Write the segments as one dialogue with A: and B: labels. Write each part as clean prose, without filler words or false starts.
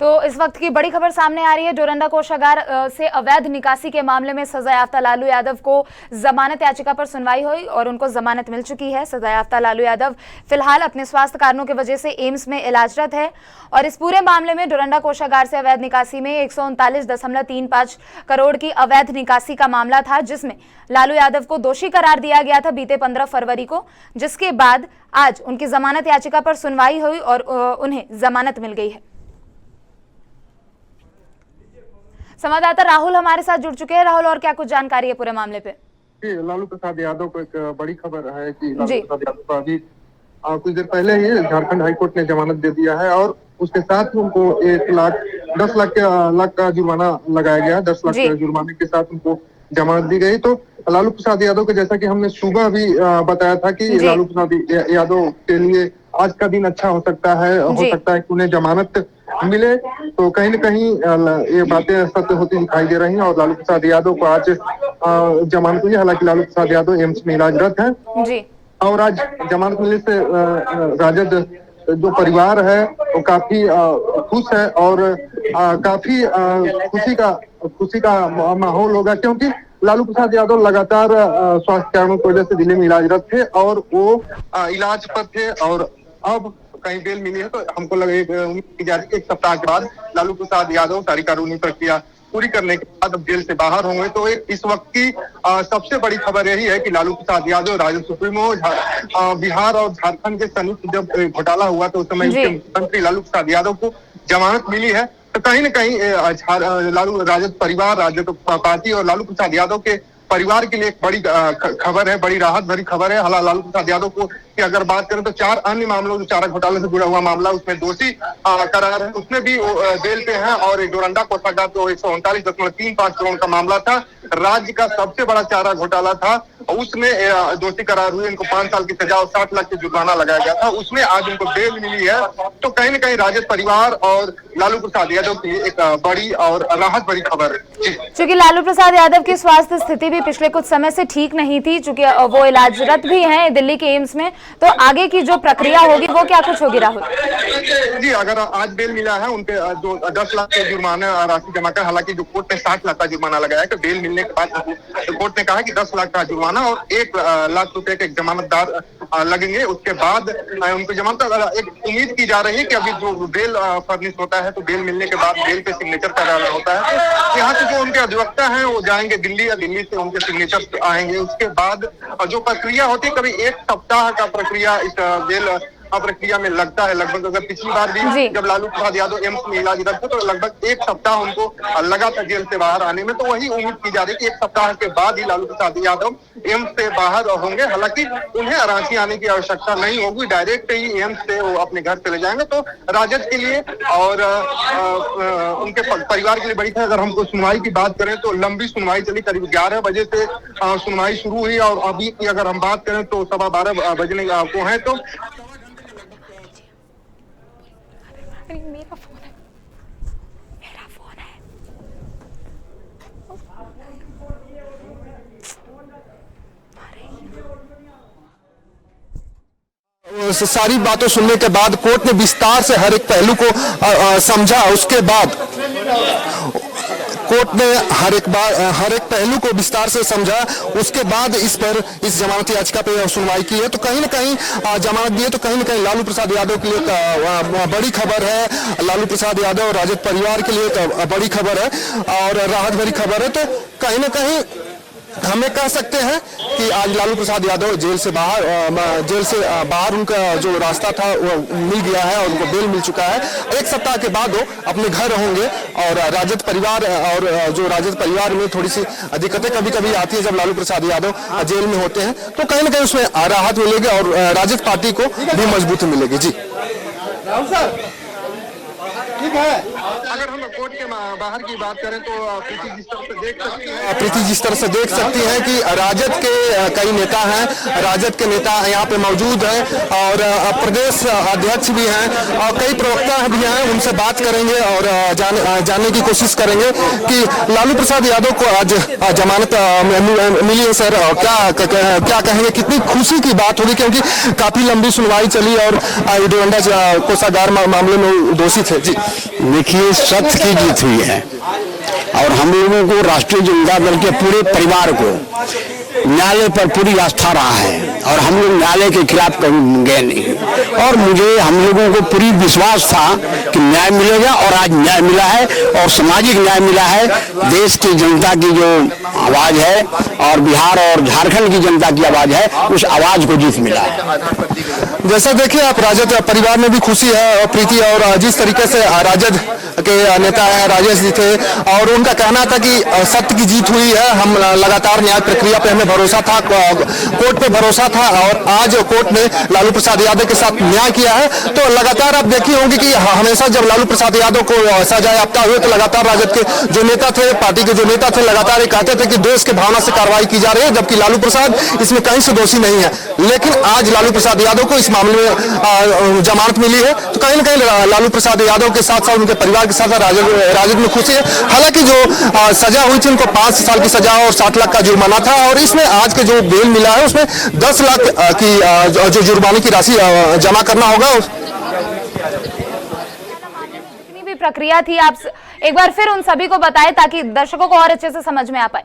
A: तो इस वक्त की बड़ी खबर सामने आ रही है। डोरंडा कोषागार से अवैध निकासी के मामले में सजायाफ्ता लालू यादव को जमानत याचिका पर सुनवाई हुई और उनको जमानत मिल चुकी है। सजायाफ्ता लालू यादव फिलहाल अपने स्वास्थ्य कारणों की वजह से एम्स में इलाजरत है और इस पूरे मामले में डोरंडा कोषागार से अवैध निकासी में 139.35 करोड़ की अवैध निकासी का मामला था, जिसमें लालू यादव को दोषी करार दिया गया था बीते 15 फरवरी को, जिसके बाद आज उनकी जमानत याचिका पर सुनवाई हुई और उन्हें जमानत मिल गई है। संवाददाता राहुल हमारे साथ जुड़ चुके हैं। राहुल, और क्या कुछ जानकारी है पूरे मामले पे?
B: लालू प्रसाद यादव को एक बड़ी खबर है कि लालू प्रसाद यादव को अभी कुछ देर पहले ही झारखंड हाईकोर्ट ने जमानत दे दिया है और उसके साथ उनको 10 लाख का जुर्माना लगाया गया। 10 लाख के जुर्माने के साथ उनको जमानत दी गई। तो लालू प्रसाद यादव को, जैसा कि हमने सुबह भी बताया था कि लालू प्रसाद यादव के लिए आज का दिन अच्छा हो सकता है कि उन्हें जमानत मिले। तो कहीं न कहीं ये बातें सत्य होती दिखाई दे रही हैं और लालू प्रसाद यादव को आज जमानत मिली। हालांकि लालू प्रसाद यादव एम्स में इलाजरत है
A: जी। और
B: आज जमानत मिलने से राजद जो परिवार है वो काफी खुश है और काफी खुशी का माहौल होगा, क्योंकि लालू प्रसाद यादव लगातार स्वास्थ्य कारणों की वजह से दिल्ली में इलाजरत थे और वो इलाज पर थे और अब कहीं बेल मिली है। तो हमको लगे उम्मीद की जा रही है 1 सप्ताह के बाद लालू प्रसाद यादव सारी कानूनी प्रक्रिया पूरी करने के बाद अब जेल से बाहर होंगे। तो इस वक्त की सबसे बड़ी खबर यही है कि लालू प्रसाद यादव राजद सुप्रीमो बिहार और झारखंड के संयुक्त जब घोटाला हुआ तो उस समय मुख्यमंत्री लालू प्रसाद यादव को जमानत मिली है। तो कहीं न कहीं लालू राजद परिवार, राजद पार्टी और लालू प्रसाद यादव के परिवार के लिए एक बड़ी खबर है, बड़ी राहत भरी खबर है। हालांकि लालू प्रसाद यादव को की अगर बात करें तो 4 अन्य मामलों, जो चारा घोटाले से जुड़ा हुआ मामला, उसमें दोषी करार है, उसमें भी बेल पे है। और डोरंडा कोषागार तो 139.35 करोड़ का मामला था, राज्य का सबसे बड़ा चारा घोटाला था, उसमें दोषी करार हुए। इनको 5 साल की सजा और 60 लाख की जुर्माना लगाया गया था, उसमें आज उनको बेल मिली है। तो कहीं न कहीं राजद परिवार और लालू प्रसाद यादव की एक बड़ी और राहत भरी खबर है।
A: चूंकि लालू प्रसाद यादव की स्वास्थ्य स्थिति भी पिछले कुछ समय से ठीक नहीं थी, चूंकि वो इलाजरत भी हैं दिल्ली के एम्स में, तो आगे की जो प्रक्रिया होगी वो क्या कुछ होगी राहुल?
B: जी, अगर आज बेल मिला है उनके जो 10 लाख के जुर्माना राशि जमा कर, हालांकि जो कोर्ट ने 60 लाख का जुर्माना लगाया है, तो बेल मिलने के बाद तो कोर्ट ने कहा कि 10 लाख का जुर्माना और 1 लाख रुपए के जमानतदार लगेंगे। उसके बाद उनको जमानत एक उम्मीद की जा रही है कि अभी जो बेल फर्निश होता है तो बेल मिलने के बाद बेल पे सिग्नेचर कराना होता है। तो यहाँ से जो उनके अधिवक्ता हैं वो जाएंगे दिल्ली या दिल्ली से उनके सिग्नेचर आएंगे। उसके बाद जो प्रक्रिया होती है, कभी 1 सप्ताह का प्रक्रिया इस बेल प्रक्रिया में लगता है लगभग। अगर पिछली बार भी जब लालू प्रसाद यादव एम्स में इलाजरत थे तो लगभग 1 सप्ताह उनको लगा था जेल से बाहर आने में। तो वही उम्मीद की जा रही है कि 1 सप्ताह के बाद ही लालू प्रसाद यादव एम्स से बाहर होंगे। हालांकि उन्हें रांची आने की आवश्यकता नहीं होगी, डायरेक्ट ही एम्स से वो अपने घर चले जाएंगे। तो राजद के लिए और उनके परिवार के लिए बड़ी है। अगर हमको सुनवाई की बात करें तो लंबी सुनवाई चली, करीब 11 बजे से सुनवाई शुरू हुई और अभी की अगर हम बात करें तो 12:15 बजने को है। तो
A: मेरा फोन है।
C: सारी बातें सुनने के बाद कोर्ट ने विस्तार से हर एक पहलू को समझा। उसके बाद कोर्ट ने हर एक पहलू को विस्तार से समझा। उसके बाद इस जमानत याचिका पे सुनवाई की है। तो कहीं न कहीं जमानत दी है, तो कहीं न कहीं लालू प्रसाद यादव के लिए बड़ी खबर है। लालू प्रसाद यादव और राजद परिवार के लिए बड़ी खबर है और राहत भरी खबर है। तो कहीं न कहीं हमें कह सकते हैं कि आज लालू प्रसाद यादव जेल से बाहर उनका जो रास्ता था वो मिल गया है और उनको बेल मिल चुका है। 1 सप्ताह के बाद वो अपने घर होंगे और राजद परिवार और जो राजद परिवार में थोड़ी सी दिक्कतें कभी कभी आती है जब लालू प्रसाद यादव जेल में होते हैं, तो कहीं ना कहीं उसमें राहत मिलेगी और राजद पार्टी को भी मजबूती मिलेगी। जी
B: ठीक है। अगर हम कोर्ट के बाहर की बात करें तो प्रीति जिस तरह से देख सकती हैं कि राजद के कई नेता हैं, राजद के नेता यहाँ पे मौजूद हैं और प्रदेश अध्यक्ष भी हैं और कई प्रवक्ता भी हैं। उनसे बात करेंगे और जानने की कोशिश करेंगे कि लालू प्रसाद यादव को आज जमानत मिली है। सर, क्या कहेंगे, कितनी खुशी की बात होगी, क्योंकि काफी लंबी सुनवाई चली और डोरंडा कोषागार मामले में दोषी थे। जी
D: देखिए, सत्य की जीत हुई है और हम लोगों को, राष्ट्रीय जनता दल के पूरे परिवार को न्यायालय पर पूरी आस्था रहा है और हम लोग न्यायालय के खिलाफ कभी गए नहीं। और मुझे, हम लोगों को पूरी विश्वास था कि न्याय मिलेगा और आज न्याय मिला है और सामाजिक न्याय मिला है। देश की जनता की जो आवाज है और बिहार और झारखंड की जनता की आवाज है, उस आवाज को जीत मिला है।
C: जैसा देखिए आप, राजद परिवार में भी खुशी है और प्रीति, और जिस तरीके से राजद के नेता है राजेश जी थे और उनका कहना था कि सत्य की जीत हुई है, हम लगातार न्याय प्रक्रिया पे हमें भरोसा था, कोर्ट पे भरोसा था और आज कोर्ट ने लालू प्रसाद यादव के साथ न्याय किया है। तो लगातार आप देखी होंगे कि हमेशा जब लालू प्रसाद यादव को सजा याफ्ता हुए तो लगातार राजद के जो नेता थे, पार्टी के जो नेता थे, लगातार ये कहते थे कि देश के भावना से कार्रवाई की जा रही है, जबकि लालू प्रसाद इसमें कहीं से दोषी नहीं है। लेकिन आज लालू प्रसाद यादव को इस मामले में जमानत मिली है, तो कहीं न कहीं लालू प्रसाद यादव के साथ साथ उनके परिवार के साथ राजद में खुशी है। हालांकि जो सजा हुई थी उनको 5 साल की सजा और 60 लाख का जुर्माना था और इसमें आज के जो बेल मिला है उसमें 10 लाख की जो जुर्माने की राशि जमा करना होगा।
A: जितनी भी प्रक्रिया थी, आप एक बार फिर उन सभी को बताएं ताकि दर्शकों को और अच्छे से समझ में आ पाए।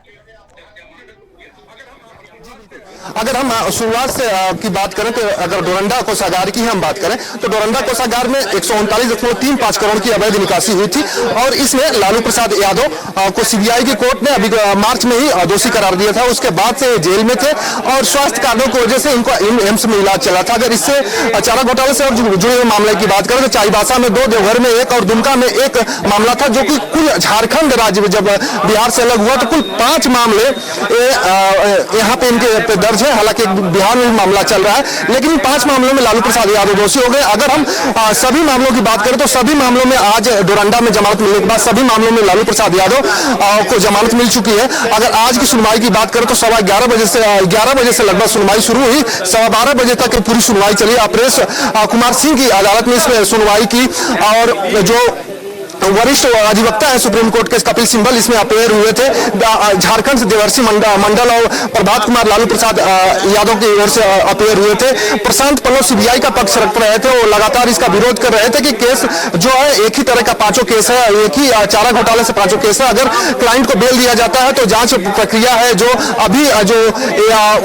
C: अगर हम शुरुआत से की बात करें तो अगर डोरंडा कोषागार की हम बात करें तो डोरंडा कोषागार में 139.35 करोड़ की अवैध निकासी हुई थी और इसमें लालू प्रसाद यादव को सीबीआई की कोर्ट ने अभी मार्च में ही दोषी करार दिया था। उसके बाद से जेल में थे और स्वास्थ्य कार्डों की वजह से इनको एम्स में इलाज चला था। अगर इससे चारा घोटाले से जुड़े हुए मामले की बात करें तो चाईबासा में 2, देवघर में 1 और दुमका में 1 मामला था, जो कि कुल झारखंड राज्य में जब बिहार से अलग हुआ तो कुल 5 मामले यहाँ पे इनके दर्ज है। हालांकि बिहार में भी मामला चल रहा है, लेकिन इन 5 मामलों में लालू प्रसाद यादव दोषी हो गए। अगर हम सभी मामलों की बात करें तो सभी मामलों में आज डोरंडा में जमानत मिलने के बाद सभी मामलों में लालू प्रसाद यादव को जमानत मिल चुकी है। अगर आज की सुनवाई की बात करें तो 11:15 बजे से लगभग सुनवाई शुरू हुई, 12:15 बजे तक पूरी सुनवाई चली। अपरेश कुमार सिंह की अदालत में इसमें सुनवाई की और जो वरिष्ठ अधिवक्ता है सुप्रीम कोर्ट के कपिल सिब्बल इसमें अपेयर हुए थे। झारखंड से देवर्षि मंडल और प्रभात कुमार लालू प्रसाद यादव की ओर से अपेयर हुए थे। प्रशांत पल्लव सीबीआई का पक्ष रख रहे थे, वो लगातार इसका विरोध कर रहे थे कि केस जो है एक ही तरह का 5 केस है, एक ही चारा घोटाले से 5 केस है। अगर क्लाइंट को बेल दिया जाता है तो जांच प्रक्रिया है जो अभी जो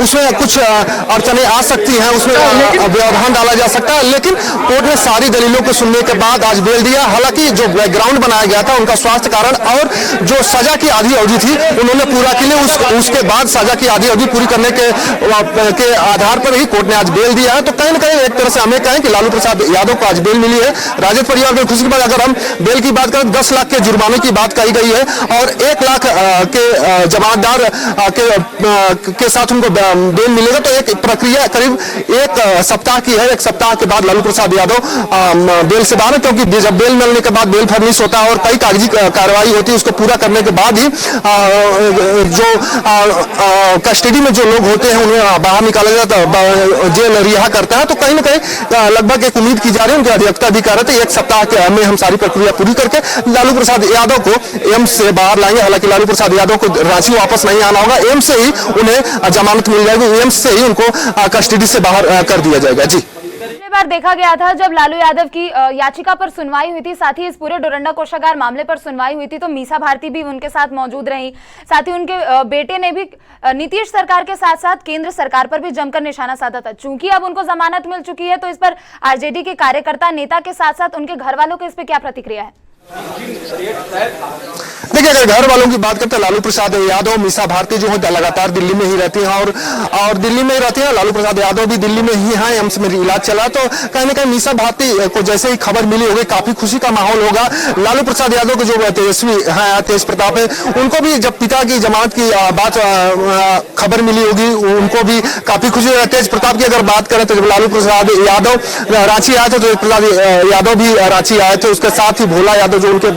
C: उसमें कुछ अड़चने आ सकती हैं, उसमें व्यवधान डाला जा सकता है, लेकिन कोर्ट ने सारी दलीलों को सुनने के बाद आज बेल दिया। हालांकि जो बैकग्राउंड बनाया गया था उनका स्वास्थ्य कारण और जो सजा की आधी अवधि थी उन्होंने पूरा के लिए उसके बाद सजा की आधी अवधि पूरी करने के आधार पर ही कोर्ट ने आज बेल दिया है। तो कहीं ना कहीं एक तरह से हमें कहें कि लालू प्रसाद यादव को आज बेल मिली है। राजद परिवार में खुशी के बाद अगर हम बेल की बात करें 10 लाख के जुर्माने की बात कही गई है और 1 लाख के जमानतदार के साथ उनको बेल मिलेगा। तो एक प्रक्रिया करीब 1 सप्ताह की है। 1 सप्ताह के बाद लालू प्रसाद यादव बेल से बाहर, क्योंकि जब बेल मिलने के बाद बेल फर्निश होता है और कई कागजी कार्रवाई होती है, उसको पूरा करने के बाद ही जो कस्टडी में जो लोग होते हैं उन्हें बाहर निकाला जाता है, जेल रिहा करता है। तो कहीं ना कहीं लगभग एक उम्मीद की जा रही है, उनके अधिवक्ता भी कह रहे थे 1 सप्ताह में हम सारी प्रक्रिया पूरी करके लालू प्रसाद यादव को एम्स से बाहर लाएंगे। हालांकि लालू प्रसाद यादव को रांची वापस नहीं आना होगा, एम्स से ही उन्हें जमानत मिल जाएगी, एम्स से ही उनको कस्टडी से बाहर कर दिया जाएगा। जी,
A: बार देखा गया था जब लालू यादव की याचिका पर सुनवाई हुई थी, साथ ही इस पूरे डोरंडा कोषागार मामले पर सुनवाई हुई थी, तो मीसा भारती भी उनके साथ मौजूद रही। साथ ही उनके बेटे ने भी नीतीश सरकार के साथ साथ केंद्र सरकार पर भी जमकर निशाना साधा था। चूंकि अब उनको जमानत मिल चुकी है तो इस पर आरजेडी के कार्यकर्ता नेता के साथ साथ उनके घर वालों की इस पर क्या प्रतिक्रिया है?
C: देखिए, अगर घर वालों की बात करते हैं, लालू प्रसाद यादव, मीसा भारती जो है लगातार दिल्ली में ही रहती हैं और दिल्ली में ही रहती हैं। लालू प्रसाद यादव भी दिल्ली में ही हैं, एम्स में इलाज चला। तो कहीं ना कहीं मीसा भारती को जैसे ही खबर मिली होगी काफी खुशी का माहौल होगा। लालू प्रसाद यादव को जो तेजस्वी है, तेज प्रताप है, उनको भी जब पिता की जमानत की बात खबर मिली होगी उनको भी काफी खुशी है। तेज प्रताप की अगर बात करें तो जब लालू प्रसाद यादव रांची आए थे तो तेज प्रताप यादव भी रांची आए थे, उसके साथ ही भोला यादव जो उनके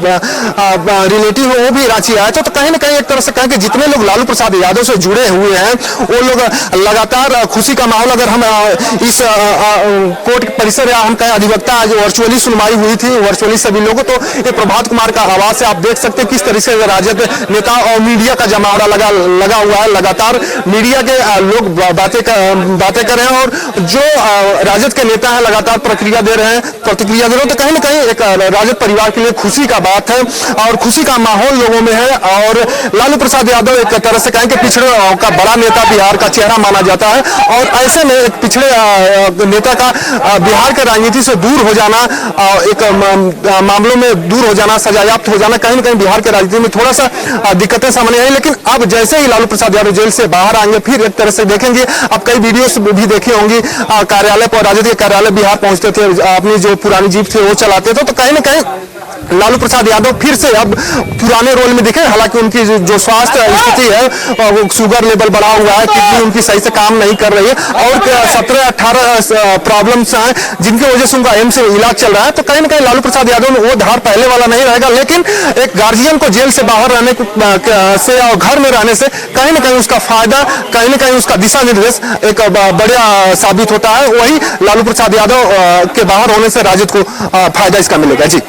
C: रिलेटिव वो भी रांची आए थे। तो कहीं ना कहीं एक तरह से कहें कि जितने लोग लालू प्रसाद यादव से जुड़े हुए हैं वो लोग लगातार खुशी का माहौल, अगर हम इस कोर्ट परिसर या हम कहें अधिवक्ता जो वर्चुअली सुनवाई हुई थी वर्चुअली सभी लोगों, तो ये प्रभात कुमार का आवाज से आप देख सकते हैं किस तरह से राजद नेता और मीडिया का जमावड़ा लगा हुआ है। लगातार मीडिया के लोग बातें कर रहे हैं और जो राजद के नेता हैं लगातार प्रतिक्रिया दे रहे हैं। तो कहीं ना कहीं एक राजद परिवार के लिए खुशी का बात है और खुशी का माहौल लोगों में है। और लालू प्रसाद यादव एक तरह से कहें कि पिछड़े का बड़ा नेता, बिहार का चेहरा माना जाता है और ऐसे में एक पिछड़े नेता का बिहार के राजनीति से दूर हो जाना, एक मामलों में दूर हो जाना, सजायाफ्त हो जाना, कहीं ना कहीं बिहार के राजनीति में थोड़ा सा दिक्कतें सामने आई। लेकिन अब जैसे ही लालू प्रसाद यादव जेल से बाहर आएंगे फिर एक तरह से देखेंगे, अब कई वीडियोस भी देखी होंगी, कार्यालय पर राजद के कार्यालय बिहार पहुंचते थे, अपनी जो पुरानी जीप थी वो चलाते थे। तो कहीं ना कहीं लालू प्रसाद यादव फिर से अब पुराने रोल में दिखे। हालांकि उनकी जो स्वास्थ्य स्थिति है वो शुगर लेवल बढ़ा हुआ है, किडनी उनकी सही से काम नहीं कर रही है और 17-18 प्रॉब्लम्स हैं जिनकी वजह से उनका एम्स में इलाज चल रहा है। तो कहीं ना कहीं लालू प्रसाद यादव में वो धार पहले वाला नहीं रहेगा। लेकिन एक गार्जियन को जेल से बाहर रहने से और घर में रहने से कहीं ना कहीं उसका फायदा, कहीं ना कहीं उसका दिशा निर्देश एक बढ़िया साबित होता है। वही लालू प्रसाद यादव के बाहर होने से राजद को फायदा इसका मिलेगा। जी,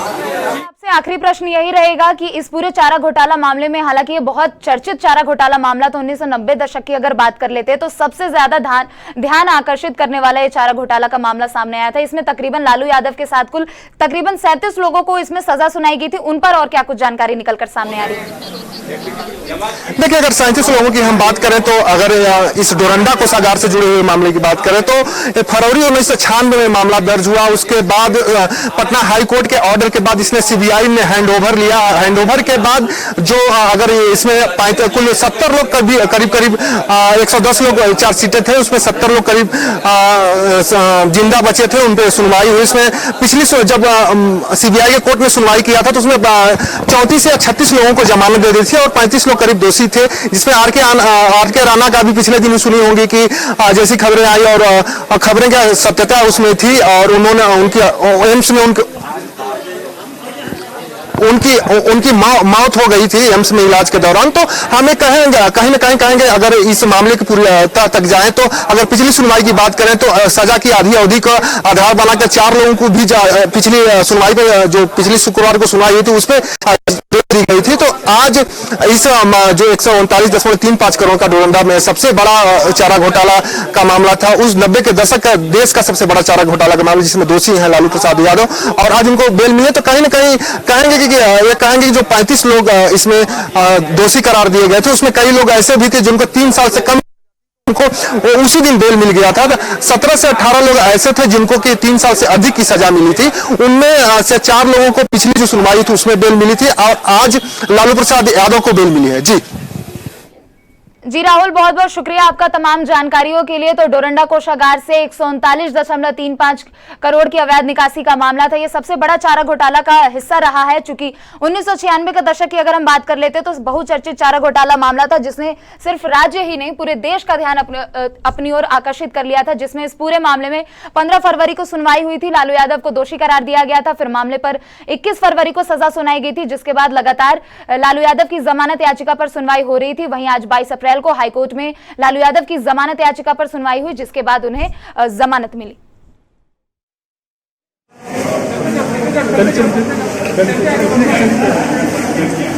A: आखिरी प्रश्न यही रहेगा कि इस पूरे चारा घोटाला मामले में, हालांकि ये बहुत चर्चित चारा घोटाला मामला तो 1990 दशक की अगर बात कर लेते हैं तो सबसे ज्यादा ध्यान आकर्षित करने वाला ये चारा घोटाला का मामला सामने आया था। इसमें तकरीबन लालू यादव के साथ कुल तकरीबन 37 लोगों को इसमें सजा सुनाई गई थी। उन पर और क्या कुछ जानकारी निकलकर सामने आ रही है?
C: देखिए, अगर 37 लोगों की हम बात करें तो अगर इस डोरंडा कोषागार से जुड़े हुए मामले की बात करें तो फरवरी 1996 में मामला दर्ज हुआ। उसके बाद पटना हाई कोर्ट के ऑर्डर के बाद इसने सीबीआई ने हैंडओवर लिया। हैंडओवर के बाद जो अगर इसमें कुल 70 लोग करीब 110 लोग चार्ज सीटें थे, उसमें 70 लोग करीब जिंदा बचे थे, उन पर सुनवाई हुई। इसमें पिछली जब सीबीआई के कोर्ट में सुनवाई किया था तो उसमें 34 या 36 लोगों को जमानत दे दी थी और 35 लोग करीब दोषी थे, जिसमें आर के राणा का भी पिछले दिन सुनी होंगी कि जैसी खबरें आई और खबरें क्या सत्यता उसमें थी और उन्होंने उनकी एम्स में उनकी मौत हो गई थी एम्स में इलाज के दौरान। तो हमें कहीं ना कहेंगे अगर इस मामले की पूरी तक जाए तो अगर पिछली सुनवाई की बात करें तो सजा की आधी अवधि का आधार बनाकर 4 लोगों को भी पिछली सुनवाई पे जो पिछली शुक्रवार को सुनवाई हुई थी उस पर दी गई थी। तो आज इस जो 139.35 करोड़ का डोरंडा में सबसे बड़ा चारा घोटाला का मामला था, उस 90 के दशक का देश का सबसे बड़ा चारा घोटाला का मामला जिसमें दोषी हैं लालू प्रसाद यादव और आज उनको बेल मिले। तो कहीं ना कहीं कहेंगे कि जो 35 लोग इसमें दोषी करार दिए गए थे उसमें कई लोग ऐसे भी थे जिनको 3 साल से कम उनको उसी दिन बेल मिल गया था। 17 से 18 लोग ऐसे थे जिनको कि 3 साल से अधिक की सजा मिली थी। उनमें से 4 लोगों को पिछली जो सुनवाई थी उसमें बेल मिली थी और आज लालू प्रसाद यादव को बेल मिली है।
A: जी राहुल, बहुत बहुत शुक्रिया आपका तमाम जानकारियों के लिए। तो डोरंडा कोषागार से 139.35 करोड़ की अवैध निकासी का मामला था। ये सबसे बड़ा चारा घोटाला का हिस्सा रहा है। चूंकि 1996 के दशक की अगर हम बात कर लेते तो बहुचर्चित चारा घोटाला मामला था जिसने सिर्फ राज्य ही नहीं पूरे देश का ध्यान अपनी ओर आकर्षित कर लिया था, जिसमें इस पूरे मामले में 15 फरवरी को सुनवाई हुई थी। लालू यादव को दोषी करार दिया गया था। फिर मामले पर 21 फरवरी को सजा सुनाई गई थी, जिसके बाद लगातार लालू यादव की जमानत याचिका पर सुनवाई हो रही थी। वहीं आज 22 अप्रैल को हाईकोर्ट में लालू यादव की जमानत याचिका पर सुनवाई हुई, जिसके बाद उन्हें जमानत मिली।